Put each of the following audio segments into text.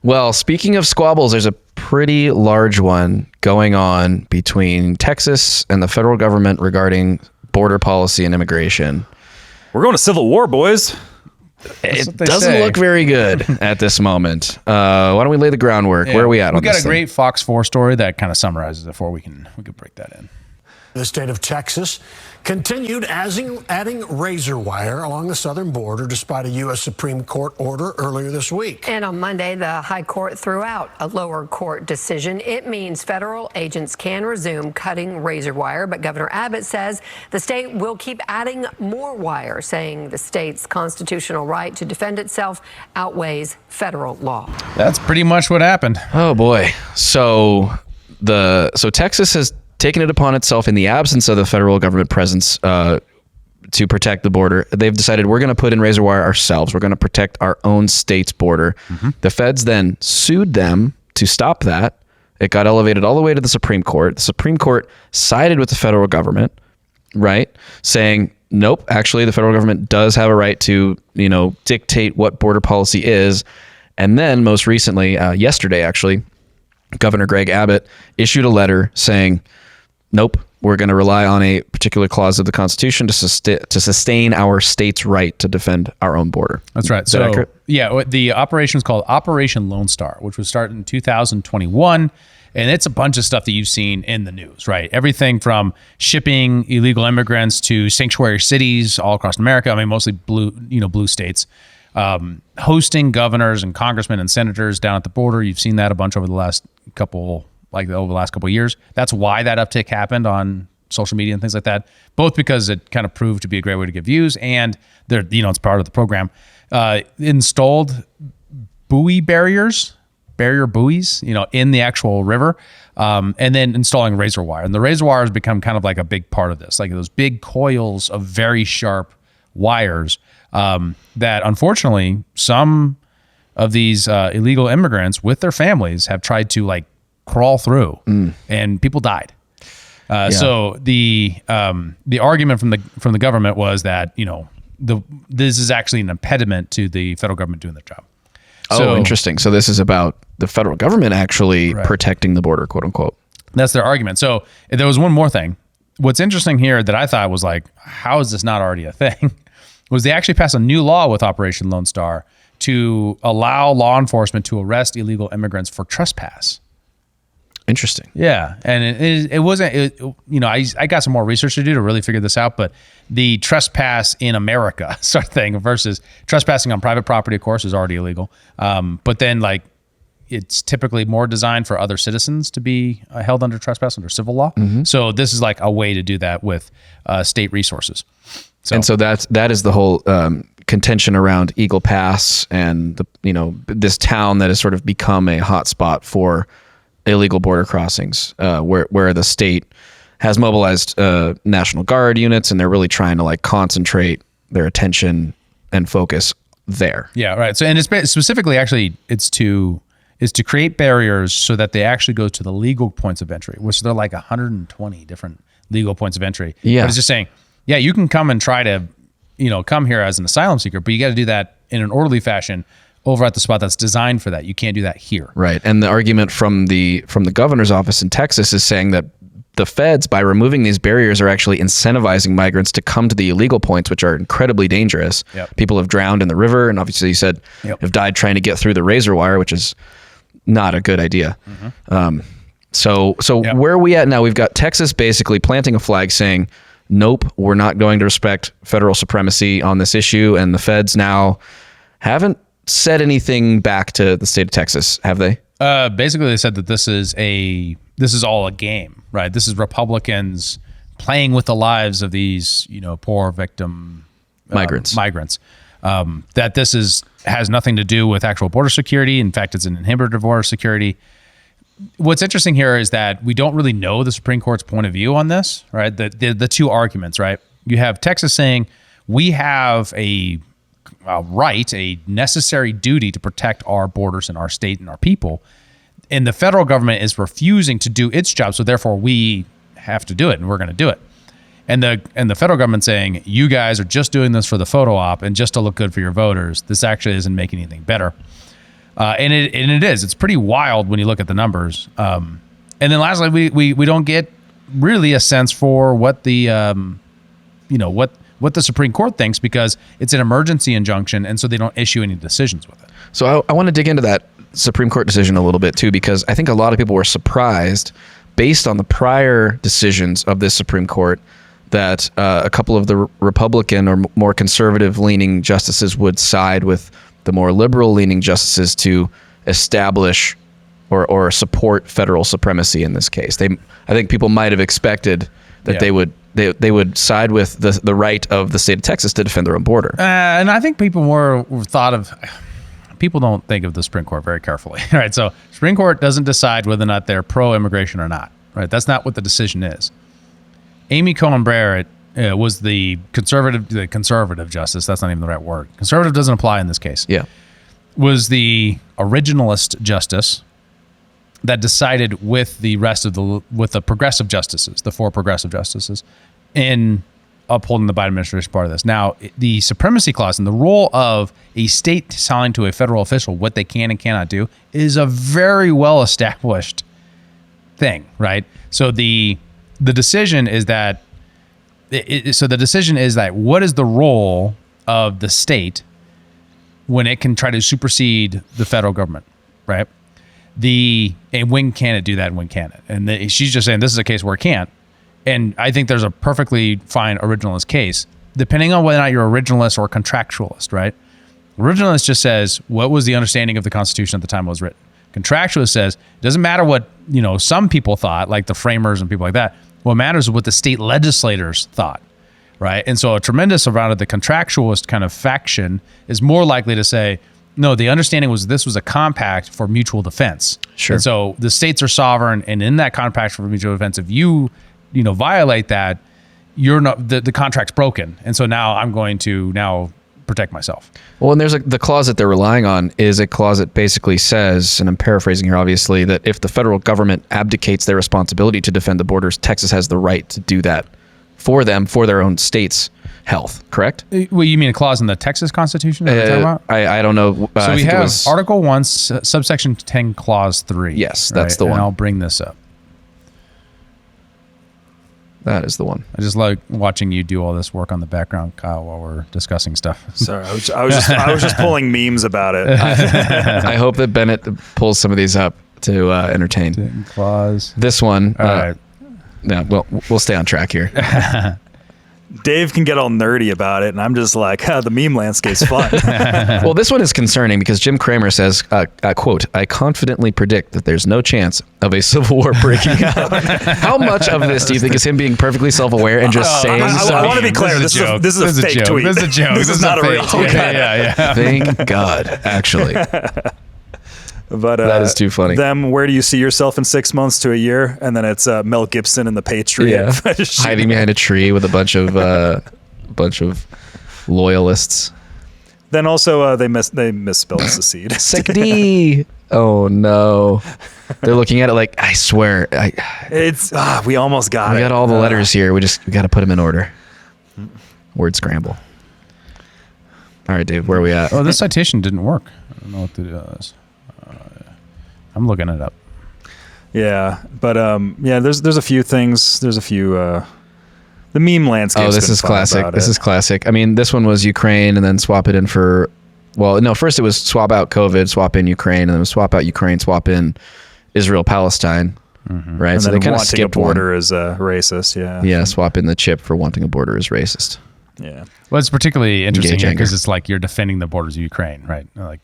Well, speaking of squabbles, there's a pretty large one going on between Texas and the federal government regarding border policy and immigration. We're going to civil war, boys. It doesn't look very good at this moment. Why don't we lay the groundwork? Where are we at on this? We got a great Fox 4 story that kind of summarizes it before we can break that in. The state of Texas continued adding razor wire along the southern border despite a U.S. Supreme Court order earlier this week. And on Monday, the High Court threw out a lower court decision. It means federal agents can resume cutting razor wire, but Governor Abbott says the state will keep adding more wire, saying the state's constitutional right to defend itself outweighs federal law. That's pretty much what happened. Oh boy. So Texas has taken it upon itself in the absence of the federal government presence to protect the border. They've decided we're going to put in razor wire ourselves. We're going to protect our own state's border. Mm-hmm. The feds then sued them to stop that. It got elevated all the way to the Supreme Court. The Supreme Court sided with the federal government, right? Saying, nope, actually the federal government does have a right to, dictate what border policy is. And then most recently, yesterday actually, Governor Greg Abbott issued a letter saying, nope, we're going to rely on a particular clause of the Constitution to sustain our state's right to defend our own border. That's right. Is that accurate? Yeah, the operation is called Operation Lone Star, which was started in 2021. And it's a bunch of stuff that you've seen in the news, right? Everything from shipping illegal immigrants to sanctuary cities all across America. I mean, mostly blue states. Hosting governors and congressmen and senators down at the border. You've seen that a bunch over the last couple of years. That's why that uptick happened on social media and things like that, both because it kind of proved to be a great way to get views and it's part of the program. Installed barrier buoys, in the actual river, and then installing razor wire. And the razor wire has become kind of like a big part of this, like those big coils of very sharp wires that unfortunately some of these illegal immigrants with their families have tried to crawl through, and people died. So the argument from the government was that this is actually an impediment to the federal government doing their job. So interesting. So this is about the federal government actually protecting the border, quote unquote. That's their argument. So there was one more thing. What's interesting here that I thought was how is this not already a thing? Was they actually passed a new law with Operation Lone Star to allow law enforcement to arrest illegal immigrants for trespass. Interesting. Yeah. And it wasn't, I got some more research to do to really figure this out, but the trespass in America sort of thing versus trespassing on private property, of course, is already illegal. But then it's typically more designed for other citizens to be held under trespass under civil law. Mm-hmm. So this is a way to do that with state resources. And so that is the whole contention around Eagle Pass and this town that has sort of become a hotspot for illegal border crossings, where the state has mobilized National Guard units, and they're really trying to concentrate their attention and focus there. Yeah, right. So, and it's specifically actually it's to create barriers so that they actually go to the legal points of entry, which they're 120 different legal points of entry. Yeah, but it's just saying, yeah, you can come and try to, come here as an asylum seeker, but you got to do that in an orderly fashion over at the spot that's designed for that. You can't do that here. Right. And the argument from the governor's office in Texas is saying that the feds, by removing these barriers, are actually incentivizing migrants to come to the illegal points, which are incredibly dangerous. Yep. People have drowned in the river, and obviously you said have died trying to get through the razor wire, which is not a good idea. Mm-hmm. So where are we at now? We've got Texas basically planting a flag saying, nope, we're not going to respect federal supremacy on this issue. And the feds now haven't said anything back to the state of Texas, have they? Basically, they said that this is all a game, right? This is Republicans playing with the lives of these, poor victim migrants. That this has nothing to do with actual border security. In fact, it's an inhibitor of border security. What's interesting here is that we don't really know the Supreme Court's point of view on this, right? The two arguments, right? You have Texas saying we have a right, a necessary duty to protect our borders and our state and our people, and the federal government is refusing to do its job, so therefore we have to do it, and we're going to do it. And the federal government saying you guys are just doing this for the photo op and just to look good for your voters. This actually isn't making anything better. And it is. It's pretty wild when you look at the numbers. And then lastly, we don't get really a sense for what the what the Supreme Court thinks, because it's an emergency injunction, and so they don't issue any decisions with it. So I want to dig into that Supreme Court decision a little bit too, because I think a lot of people were surprised, based on the prior decisions of this Supreme Court, that a couple of the Republican or more conservative-leaning justices would side with the more liberal-leaning justices to establish or support federal supremacy in this case. I think people might have expected that they would side with the right of the state of Texas to defend their own border. And I think people people don't think of the Supreme Court very carefully, right? So Supreme Court doesn't decide whether or not they're pro-immigration or not, right? That's not what the decision is. Amy Coney Barrett was the conservative justice. That's not even the right word. Conservative doesn't apply in this case. Yeah. Was the originalist justice that decided with the rest of with the progressive justices, the 4 progressive justices, in upholding the Biden administration part of this. Now, the supremacy clause and the role of a state telling to a federal official what they can and cannot do is a very well established thing, right? So the decision is that what is the role of the state when it can try to supersede the federal government, right? And when can it do that and when can it? And she's just saying this is a case where it can't. And I think there's a perfectly fine originalist case, depending on whether or not you're originalist or contractualist, right? Originalist just says, what was the understanding of the Constitution at the time it was written? Contractualist says, it doesn't matter what, some people thought, like the framers and people like that. What matters is what the state legislators thought, right? And so a tremendous amount of the contractualist kind of faction is more likely to say, no, the understanding was this was a compact for mutual defense. Sure. And so the states are sovereign, and in that compact for mutual defense, if you violate that, you're not the contract's broken, and so now I'm going to protect myself. Well, and there's the clause that they're relying on is a clause that basically says, and I'm paraphrasing here obviously, that if the federal government abdicates their responsibility to defend the borders, Texas has the right to do that for them, for their own state's health. Correct? Well, you mean a clause in the Texas Constitution? I don't know. So we have Article 1, subsection 10, clause 3. Yes, that's the one. And I'll bring this up. That is the one. I just like watching you do all this work on the background, Kyle, while we're discussing stuff. Sorry, I was just pulling memes about it. I hope that Bennett pulls some of these up to entertain. Clause. This one. All right. Yeah, well, we'll stay on track here. Dave can get all nerdy about it, and I'm just like, the meme landscape's fun. Well, this one is concerning because Jim Cramer says, quote, I confidently predict that there's no chance of a civil war breaking out. How much of this do you think is him being perfectly self-aware and just saying I want to be clear. This is a fake tweet. This is a joke. This is not a real tweet. Yeah. Thank God, actually. But that is too funny. Them, where do you see yourself in 6 months to a year? And then it's Mel Gibson and the Patriot. Yeah. Hiding behind a tree with a bunch of loyalists. Then also they misspelled secede. Secede. Oh no. They're looking at it like, I swear. We almost got it. We got all the letters here. We got to put them in order. Word scramble. All right, Dave, where are we at? Oh, this citation didn't work. I don't know what to do with this. I'm looking it up. Yeah, but there's a few things. There's a few the meme landscape. Oh, this is classic. This is classic. I mean, this one was Ukraine, and then swap it in for. Well, no, first it was swap out COVID, swap in Ukraine, and then it was swap out Ukraine, swap in Israel, Palestine. Mm-hmm. Right. And so they kind of skipped a border one. Is racist. Yeah. Yeah. Swap in the chip for wanting a border is racist. Yeah. Well, it's particularly interesting because it's like you're defending the borders of Ukraine, right? Like.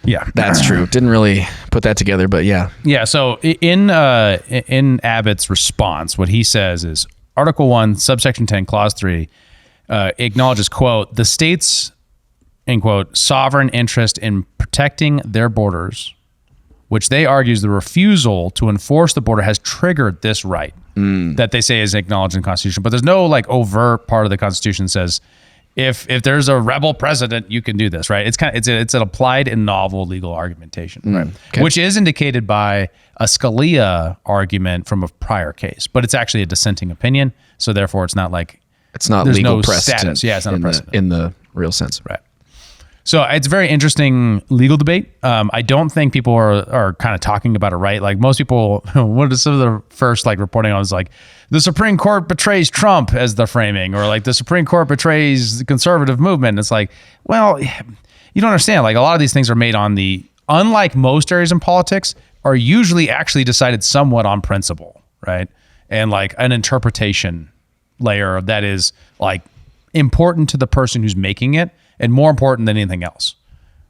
Yeah, that's true. Didn't really put that together, but yeah. Yeah. So in Abbott's response, what he says is Article 1, subsection 10, clause 3 acknowledges, quote, the state's, end quote, sovereign interest in protecting their borders, which they argue is the refusal to enforce the border has triggered this right that they say is acknowledged in the Constitution. But there's no like overt part of the Constitution that says, if there's a rebel president, you can do this, right? It's an applied and novel legal argumentation, right? Okay. Which is indicated by a Scalia argument from a prior case, but it's actually a dissenting opinion, so therefore it's not like it's not legal precedent. Status. Yeah, it's not a precedent in the real sense, right? So it's a very interesting legal debate. I don't think people are kind of talking about it right. Like most people, what is some of the first like reporting on is like the Supreme Court betrays Trump as the framing, or like the Supreme Court betrays the conservative movement. It's like, well, you don't understand. Like a lot of these things are made on unlike most areas in politics, are usually actually decided somewhat on principle, right? And like an interpretation layer that is like important to the person who's making it, and more important than anything else,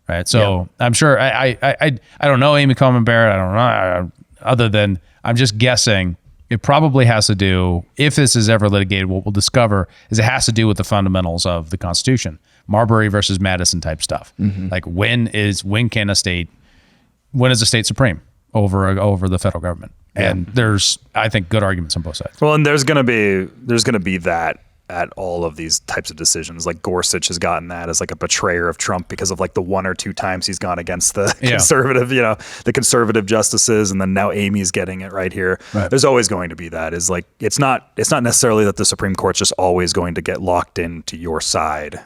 right? So I'm sure I don't know Amy Coney Barrett. I don't know, other than I'm just guessing it probably has to do, if this is ever litigated, what we'll discover is it has to do with the fundamentals of the Constitution, Marbury versus Madison type stuff. Like when is a state supreme over the federal government? And there's, I think, good arguments on both sides. Well, and there's gonna be that at all of these types of decisions. Like Gorsuch has gotten that as like a betrayer of Trump because of like the one or two times he's gone against the conservative, the conservative justices, and then now Amy's getting it right here. Right. There's always going to be that. Is like it's not necessarily that the Supreme Court's just always going to get locked into your side.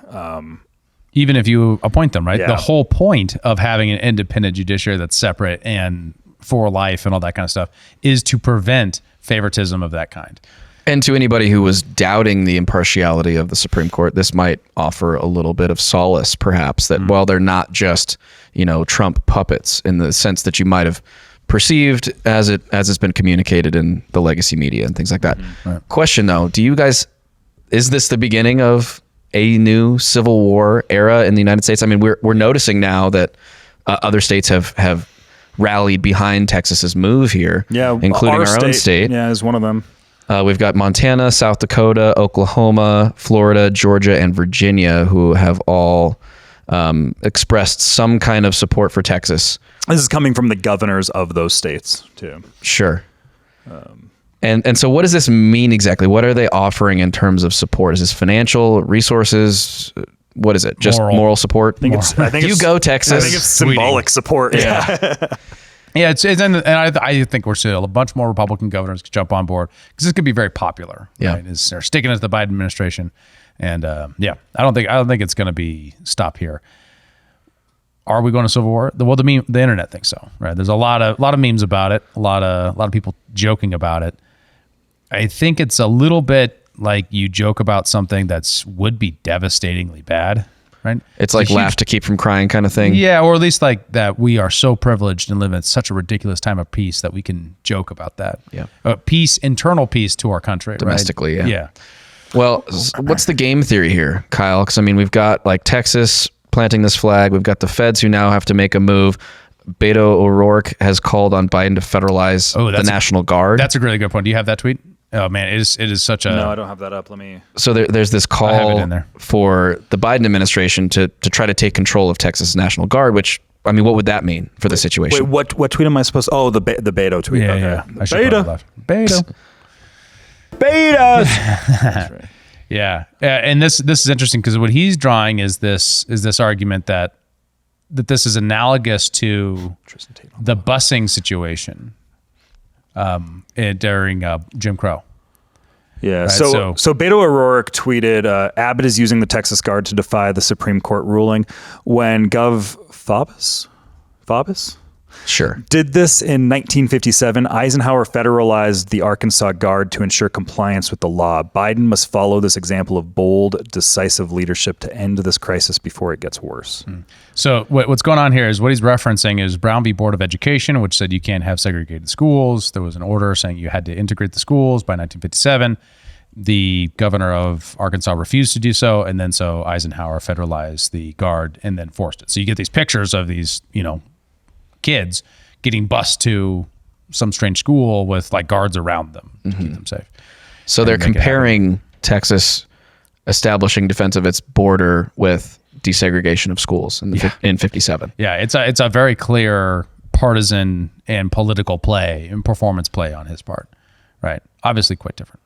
Even if you appoint them, right? Yeah. The whole point of having an independent judiciary that's separate and for life and all that kind of stuff is to prevent favoritism of that kind. And to anybody who was doubting the impartiality of the Supreme Court, this might offer a little bit of solace, perhaps, that while they're not just, Trump puppets in the sense that you might have perceived as it's been communicated in the legacy media and things like that. Right. Question though, is this the beginning of a new Civil War era in the United States? I mean, we're noticing now that other states have rallied behind Texas's move here, including our own state. Yeah, is one of them. We've got Montana, South Dakota, Oklahoma, Florida, Georgia, and Virginia, who have all expressed some kind of support for Texas. This is coming from the governors of those states, too. Sure. And so what does this mean exactly? What are they offering in terms of support? Is this financial, resources? What is it? Just moral support? I think you go, Texas. I think it's symbolic support. Yeah. Yeah, and I think we're still a bunch more Republican governors could jump on board because this could be very popular. Yeah, right? They're sticking it to the Biden administration, and I don't think it's going to be stop here. Are we going to civil war? Well, the internet thinks so. Right? There's a lot of memes about it. A lot of people joking about it. I think it's a little bit like you joke about something would be devastatingly bad. Right? It's like laugh to keep from crying kind of thing. Yeah, or at least like that we are so privileged and live in such a ridiculous time of peace that we can joke about that. Yeah. Peace, internal peace to our country. Domestically, right? Yeah. Well, what's the game theory here, Kyle? Because, I mean, we've got like Texas planting this flag. We've got the feds who now have to make a move. Beto O'Rourke has called on Biden to federalize the National Guard. That's a really good point. Do you have that tweet? Oh man, it is such a. No, I don't have that up. Let me. So there's this call for the Biden administration to try to take control of Texas National Guard, which, I mean, what would that mean for the situation? Wait, what tweet am I supposed to? Oh, the Beto tweet. Yeah, okay. yeah. Beto. That's right. Yeah, and this is interesting because what he's drawing is this argument that this is analogous to the busing situation during Jim Crow. Yeah. Right, so Beto O'Rourke tweeted, Abbott is using the Texas Guard to defy the Supreme Court ruling when Gov. Faubus Sure. did this in 1957. Eisenhower federalized the Arkansas Guard to ensure compliance with the law. Biden must follow this example of bold, decisive leadership to end this crisis before it gets worse. So what's going on here is what he's referencing is Brown v. Board of Education, which said you can't have segregated schools. There was an order saying you had to integrate the schools by 1957. The governor of Arkansas refused to do so, and then so Eisenhower federalized the Guard and then forced it. So you get these pictures of these, kids getting bused to some strange school with like guards around them to keep them safe. So they're comparing Texas establishing defense of its border with desegregation of schools in 57. Yeah, it's a very clear partisan and political play and performance play on his part, right? Obviously quite different.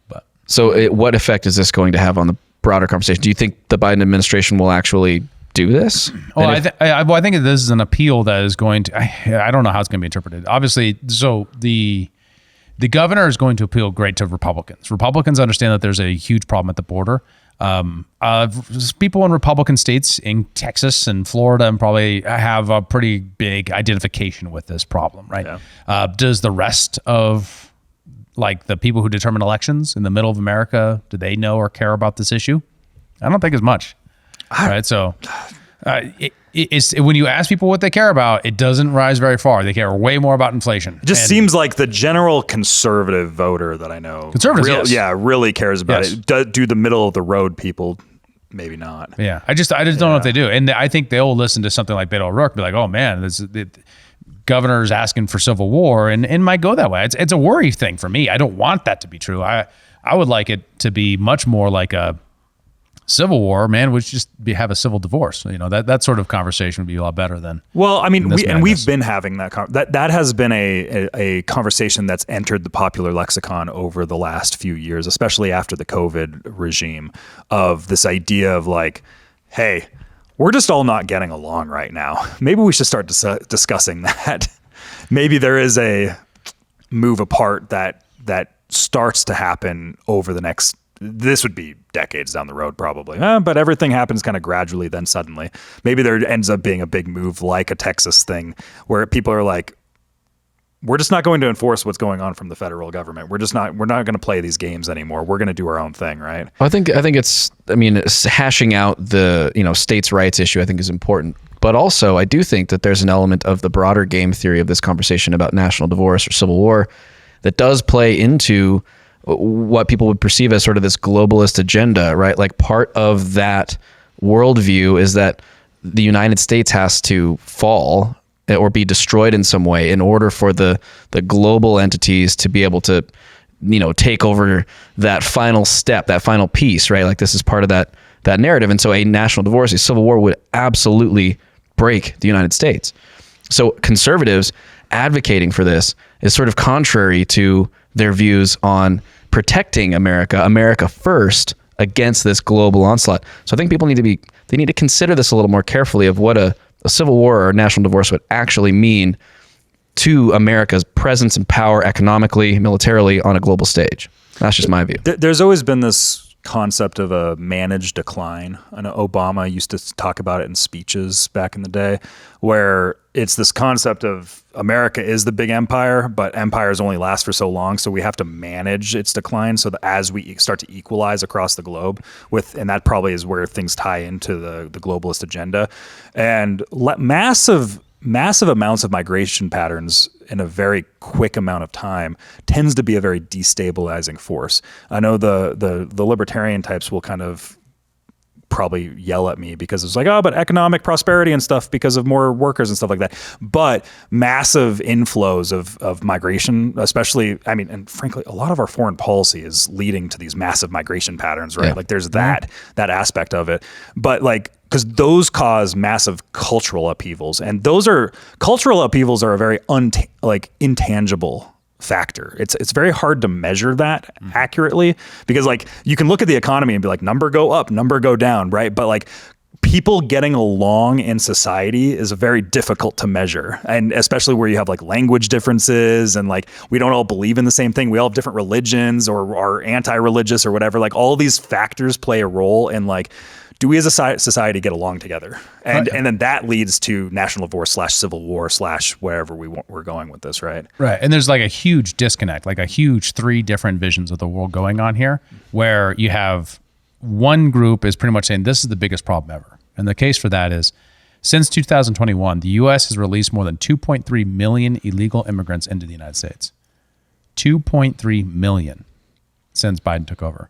But so what effect is this going to have on the broader conversation? Do you think the Biden administration will actually do this? Well, I think this is an appeal that is going to. I don't know how it's going to be interpreted. Obviously, so the governor is going to appeal great to Republicans. Republicans understand that there's a huge problem at the border. People in Republican states in Texas and Florida and probably have a pretty big identification with this problem, right? Yeah. Does the rest of like the people who determine elections in the middle of America, do they know or care about this issue? I don't think as much. Right. So it's when you ask people what they care about, it doesn't rise very far. They care way more about inflation. It just seems like the general conservative voter that I know, conservatives, really cares about it. Do the middle of the road people, maybe not. Yeah, I just don't know if they do, and I think they'll listen to something like Beto O'Rourke, be like, oh man, governor's asking for civil war, and might go that way. It's a worry thing for me. I don't want that to be true. I would like it to be much more like a civil war, man. We should just have a civil divorce. You know, that sort of conversation would be a lot better than. Well, I mean, we've been having that has been a conversation that's entered the popular lexicon over the last few years, especially after the COVID regime, of this idea of like, hey, we're just all not getting along right now. Maybe we should start discussing that. Maybe there is a move apart that starts to happen over the next. This would be decades down the road, probably. But everything happens kind of gradually, then suddenly. Maybe there ends up being a big move like a Texas thing where people are like, we're just not going to enforce what's going on from the federal government. We're not going to play these games anymore. We're going to do our own thing, right? I think it's hashing out the, states' rights issue, I think, is important. But also, I do think that there's an element of the broader game theory of this conversation about national divorce or civil war that does play into what people would perceive as sort of this globalist agenda, right? Like part of that worldview is that the United States has to fall or be destroyed in some way in order for the global entities to be able to, take over that final step, that final piece, right? Like this is part of that narrative. And so a national divorce, a civil war would absolutely break the United States. So conservatives advocating for this is sort of contrary to their views on protecting America first against this global onslaught. So I think people need to consider this a little more carefully of what a civil war or a national divorce would actually mean to America's presence and power economically, militarily on a global stage. That's just my view. There's always been this concept of a managed decline. I know Obama used to talk about it in speeches back in the day, where it's this concept of America is the big empire, but empires only last for so long, so we have to manage its decline so that as we start to equalize across the globe and that probably is where things tie into the globalist agenda. And massive amounts of migration patterns in a very quick amount of time tends to be a very destabilizing force. I know the libertarian types will kind of probably yell at me because it's like, oh, but economic prosperity and stuff because of more workers and stuff like that. But massive inflows of migration, especially, and frankly, a lot of our foreign policy is leading to these massive migration patterns, right? Yeah. Like there's that aspect of it. But like, because those cause massive cultural upheavals, and cultural upheavals are a very intangible factor. It's very hard to measure that accurately because like you can look at the economy and be like, number go up, number go down, right? But like people getting along in society is very difficult to measure, and especially where you have like language differences and like we don't all believe in the same thing. We all have different religions or are anti-religious or whatever. Like all these factors play a role in like, do we as a society get along together? And then that leads to national divorce / civil war / wherever we're going with this, right? Right. And there's like a huge disconnect, like a huge 3 different visions of the world going on here, where you have one group is pretty much saying this is the biggest problem ever. And the case for that is since 2021, the U.S. has released more than 2.3 million illegal immigrants into the United States. 2.3 million since Biden took over.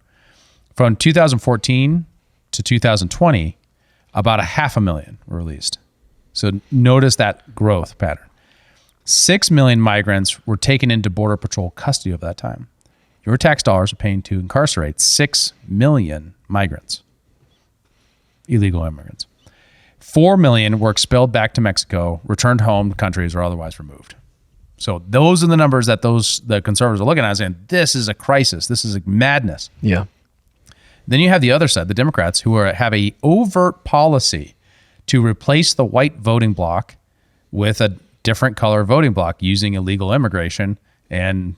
From 2014 to 2020, about 500,000 were released. So notice that growth pattern. 6 million migrants were taken into Border Patrol custody over that time. Your tax dollars are paying to incarcerate 6 million migrants, illegal immigrants. 4 million were expelled back to Mexico, returned home to countries, or otherwise removed. So those are the numbers that the conservatives are looking at saying, this is a crisis. This is a madness. Yeah. Then you have the other side, the Democrats, who have a overt policy to replace the white voting bloc with a different color voting bloc using illegal immigration and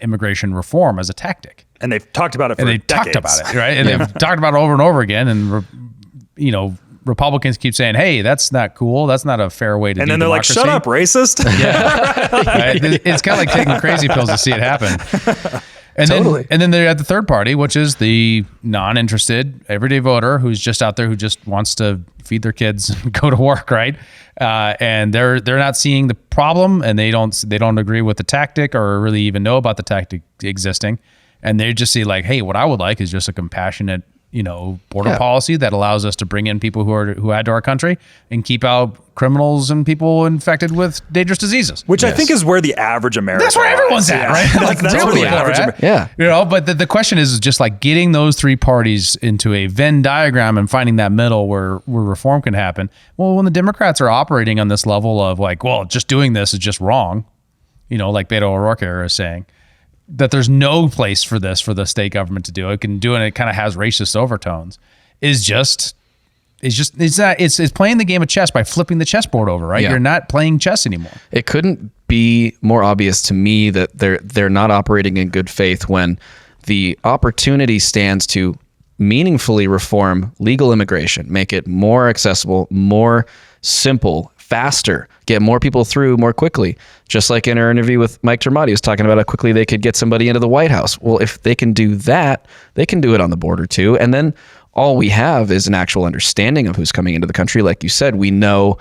immigration reform as a tactic. And they've talked about it for decades. Talked about it, right? And they've talked about it over and over again. And, Republicans keep saying, hey, that's not cool. That's not a fair way to do And then they're democracy. like, shut up, racist. Right? It's kind of like taking crazy pills to see it happen. And then they're at the third party, which is the non-interested everyday voter who's just out there who just wants to feed their kids and go to work, right? And they're not seeing the problem, and they don't agree with the tactic or really even know about the tactic existing, and they just see like, hey, what I would like is just a compassionate, border policy that allows us to bring in people who add to our country and keep out criminals and people infected with dangerous diseases. Which I think is where the average American. That's where everyone's at, right? Like that's where the average. But the question is just like getting those three parties into a Venn diagram and finding that middle where reform can happen. Well, when the Democrats are operating on this level of like, well, just doing this is just wrong, like Beto O'Rourke is saying, that there's no place for this for the state government to do. It can do it, and it kind of has racist overtones. It's playing the game of chess by flipping the chessboard over, right? Yeah. You're not playing chess anymore. It couldn't be more obvious to me that they're not operating in good faith when the opportunity stands to meaningfully reform legal immigration, make it more accessible, more simple, faster, get more people through more quickly. Just like in our interview with Mike Termati, he was talking about how quickly they could get somebody into the White House. Well, if they can do that, they can do it on the border too. And then all we have is an actual understanding of who's coming into the country. Like you said, we know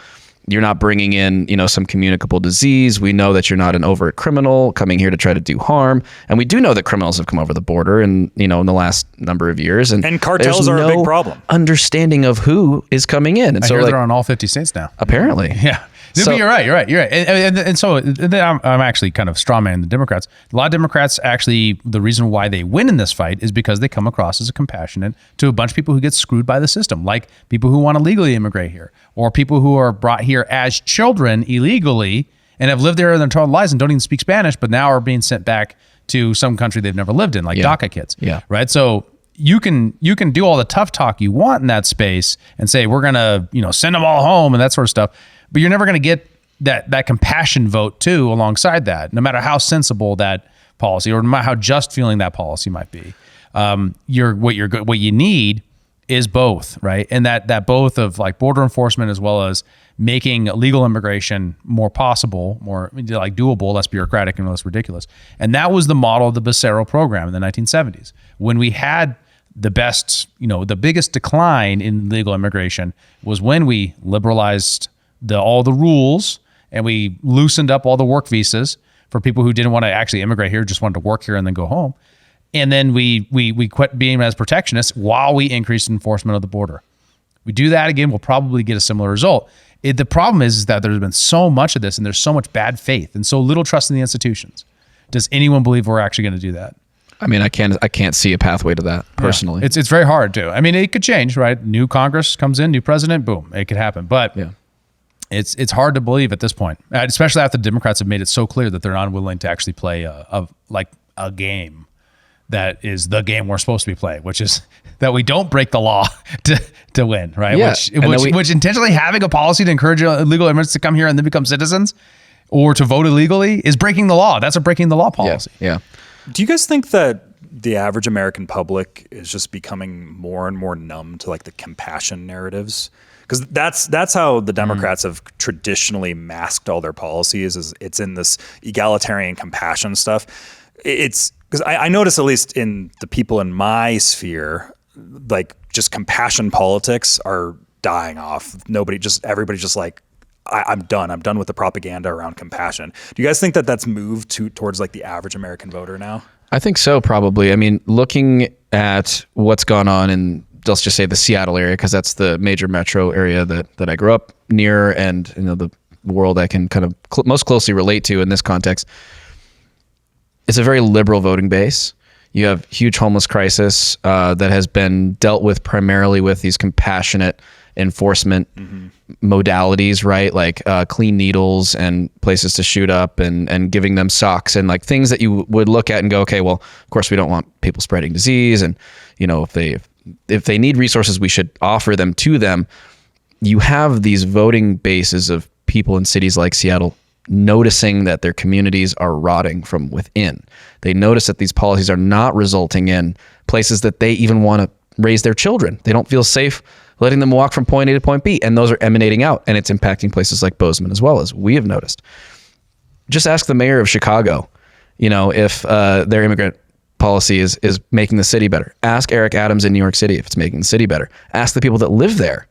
you're not bringing in, some communicable disease. We know that you're not an overt criminal coming here to try to do harm. And we do know that criminals have come over the border in the last number of years. And cartels are a big problem. Understanding of who is coming in. And I so hear they're on all 50 states now. Apparently. Yeah. So, you're right. And so then I'm actually kind of strawmanning the Democrats. A lot of Democrats actually, the reason why they win in this fight is because they come across as a compassionate to a bunch of people who get screwed by the system, like people who want to legally immigrate here, or people who are brought here as children illegally and have lived there their entire lives and don't even speak Spanish, but now are being sent back to some country they've never lived in, like DACA kids. Yeah. Right. So you can do all the tough talk you want in that space and say, we're going to, send them all home and that sort of stuff. But you're never going to get that compassion vote too alongside that, no matter how sensible that policy or no matter how just feeling that policy might be. What you need is both, right? And that both of like border enforcement as well as making legal immigration more possible, more like doable, less bureaucratic and less ridiculous. And that was the model of the Becerra program in the 1970s when we had the biggest decline in legal immigration was when we liberalized all the rules and we loosened up all the work visas for people who didn't want to actually immigrate here, just wanted to work here and then go home. And then we quit being as protectionists while we increased enforcement of the border. We do that again, we'll probably get a similar result. The problem is that there's been so much of this and there's so much bad faith and so little trust in the institutions. Does anyone believe we're actually going to do that? I mean, I can't see a pathway to that personally. Yeah. It's very hard to. I mean, it could change, right? New Congress comes in, new president, boom, it could happen. But it's hard to believe at this point, especially after the Democrats have made it so clear that they're not willing to actually play a game that is the game we're supposed to be playing, which is that we don't break the law to win, right? Yeah. Which intentionally having a policy to encourage illegal immigrants to come here and then become citizens or to vote illegally is breaking the law. That's a breaking the law policy. Yeah. Do you guys think that the average American public is just becoming more and more numb to like the compassion narratives? Because that's how the Democrats have traditionally masked all their policies. Is it's in this egalitarian compassion stuff. It's because I notice, at least in the people in my sphere, like just compassion politics are dying off. Everybody's just like, I'm done. I'm done with the propaganda around compassion. Do you guys think that that's moved towards like the average American voter now? I think so, probably. I mean, looking at what's gone on in, let's just say, the Seattle area, because that's the major metro area that I grew up near, and the world I can kind of most closely relate to in this context. It's a very liberal voting base. You have huge homeless crisis that has been dealt with primarily with these compassionate enforcement modalities, right? Like clean needles and places to shoot up and giving them socks and like things that you would look at and go, okay, well, of course we don't want people spreading disease. And, if they need resources, we should offer them to them. You have these voting bases of people in cities like Seattle noticing that their communities are rotting from within. They notice that these policies are not resulting in places that they even want to raise their children. They don't feel safe letting them walk from point A to point B, and those are emanating out, and it's impacting places like Bozeman as well, as we have noticed. Just ask the mayor of Chicago, if their immigrant policy is making the city better. Ask Eric Adams in New York City if it's making the city better. Ask the people that live there.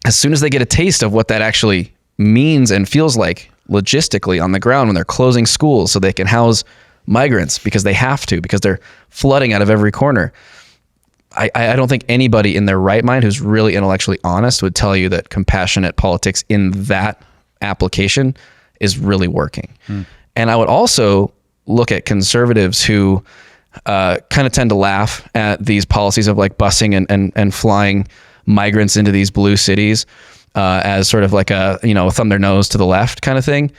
As soon as they get a taste of what that actually means and feels like logistically on the ground when they're closing schools so they can house migrants because they have to, because they're flooding out of every corner. I don't think anybody in their right mind who's really intellectually honest would tell you that compassionate politics in that application is really working. And I would also look at conservatives who kind of tend to laugh at these policies of like busing and flying migrants into these blue cities as sort of like a thumb their nose to the left kind of thing.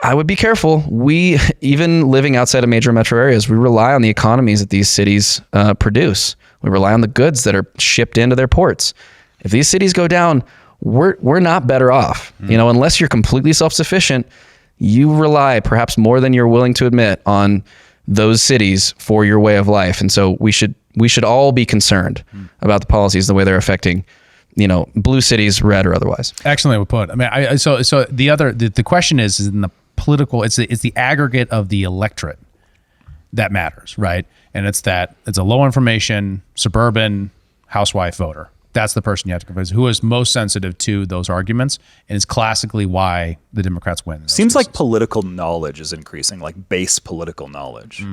I would be careful. We, even living outside of major metro areas, we rely on the economies that these cities produce. We rely on the goods that are shipped into their ports. If these cities go down, we're not better off. Unless you're completely self-sufficient, you rely perhaps more than you're willing to admit on those cities for your way of life. And so we should all be concerned about the policies, the way they're affecting blue cities, red or otherwise. Excellently put. I mean, so the question is in the political, it's the aggregate of the electorate that matters, right? And it's a low information, suburban housewife voter. That's the person you have to convince who is most sensitive to those arguments, and is classically why the Democrats win. Seems like political knowledge is increasing, like base political knowledge.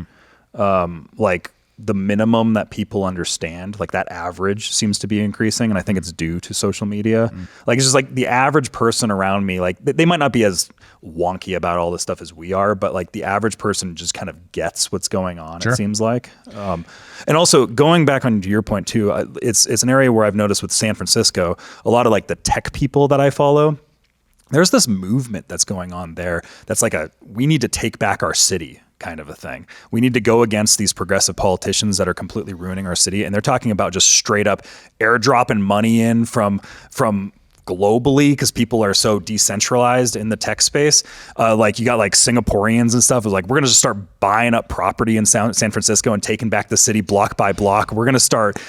Like the minimum that people understand, like that average seems to be increasing. And I think it's due to social media. Like it's just like the average person around me, like they might not be as wonky about all this stuff as we are, but like the average person just kind of gets what's going on. Sure. It seems like. And also going back on to your point too, it's an area where I've noticed with San Francisco, a lot of like the tech people that I follow, there's this movement that's going on there. That's like we need to take back our city kind of a thing. We need to go against these progressive politicians that are completely ruining our city. And they're talking about just straight up airdropping money in from globally because people are so decentralized in the tech space. Like you got like Singaporeans and stuff. It's like, we're going to just start buying up property in San Francisco and taking back the city block by block. We're going to start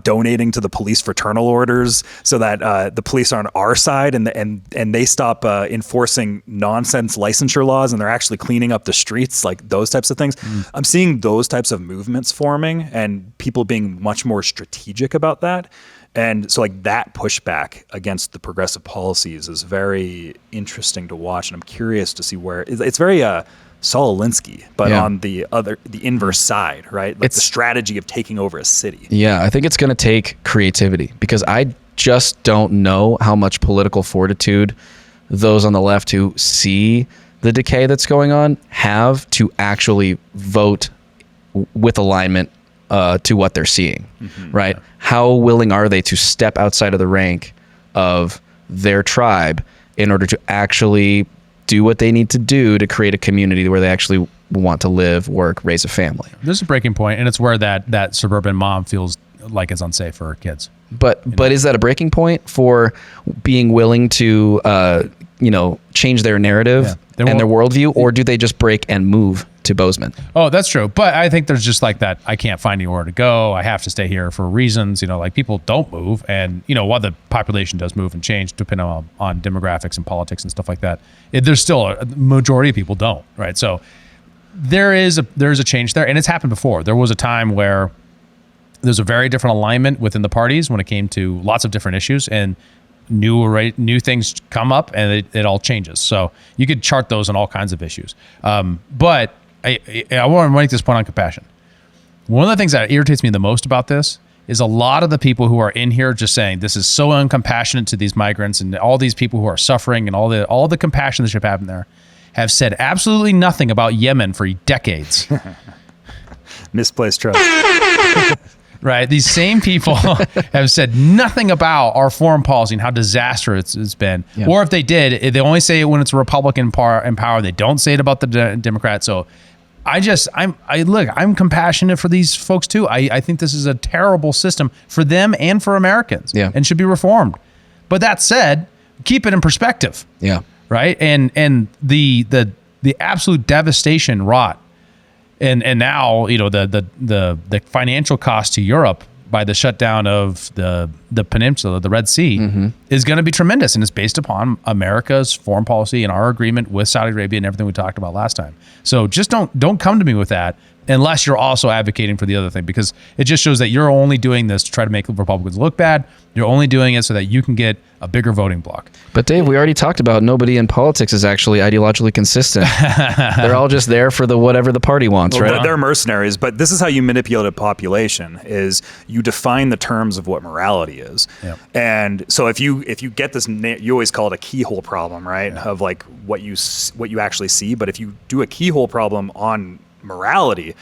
donating to the police fraternal orders so that the police are on our side and they stop enforcing nonsense licensure laws and they're actually cleaning up the streets, like those types of things. I'm seeing those types of movements forming and people being much more strategic about that. And so like that pushback against the progressive policies is very interesting to watch. And I'm curious to see where it's very Saul Alinsky, but on the inverse side, right? Like the strategy of taking over a city. Yeah, I think it's going to take creativity because I just don't know how much political fortitude those on the left who see the decay that's going on have to actually vote with alignment to what they're seeing, right? Yeah. How willing are they to step outside of the rank of their tribe in order to actually do what they need to do to create a community where they actually want to live, work, raise a family? There's a breaking point, and it's where that suburban mom feels like it's unsafe for her kids. But is that a breaking point for being willing to change their narrative and their worldview, or do they just break and move to Bozeman? Oh, that's true. But I think there's just like that, I can't find anywhere to go. I have to stay here for reasons, like people don't move. And, while the population does move and change depending on demographics and politics and stuff like that, there's still a majority of people don't, right? So there's a change there. And it's happened before. There was a time where there's a very different alignment within the parties when it came to lots of different issues, and new things come up and it all changes. So you could chart those on all kinds of issues. But I want to make this point on compassion. One of the things that irritates me the most about this is a lot of the people who are in here just saying this is so uncompassionate to these migrants and all these people who are suffering and all the compassion that should happen there have said absolutely nothing about Yemen for decades. Misplaced trust. Right. These same people have said nothing about our foreign policy and how disastrous it's been. Yeah. Or if they did, they only say it when it's a Republican in power. They don't say it about the Democrats. So I'm compassionate for these folks too. I think this is a terrible system for them and for Americans and should be reformed. But that said, keep it in perspective. Yeah. right? And the absolute devastation wrought, and now the financial cost to Europe by the shutdown of the peninsula, the Red Sea, is going to be tremendous, and it's based upon America's foreign policy and our agreement with Saudi Arabia and everything we talked about last time. So just don't come to me with that unless you're also advocating for the other thing, because it just shows that you're only doing this to try to make Republicans look bad. You're only doing it so that you can get a bigger voting bloc. But Dave, we already talked about nobody in politics is actually ideologically consistent. They're all just there for the whatever the party wants, right? They're mercenaries, but this is how you manipulate a population: is you define the terms of what morality is. Yep. And so if you get this, you always call it a keyhole problem, right? Yeah. Of like what you actually see. But if you do a keyhole problem on morality,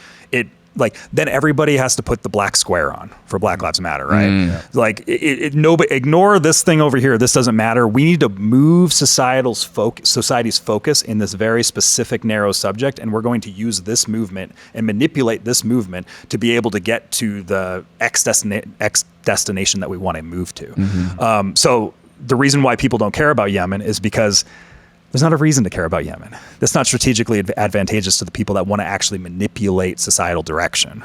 then everybody has to put the black square on for Black Lives Matter, right? Like nobody ignore this thing over here. This doesn't matter. We need to move society's focus in this very specific narrow subject, and we're going to use this movement and manipulate this movement to be able to get to the X destination that we want to move to. So the reason why people don't care about Yemen is because there's not a reason to care about Yemen. That's not strategically advantageous to the people that want to actually manipulate societal direction,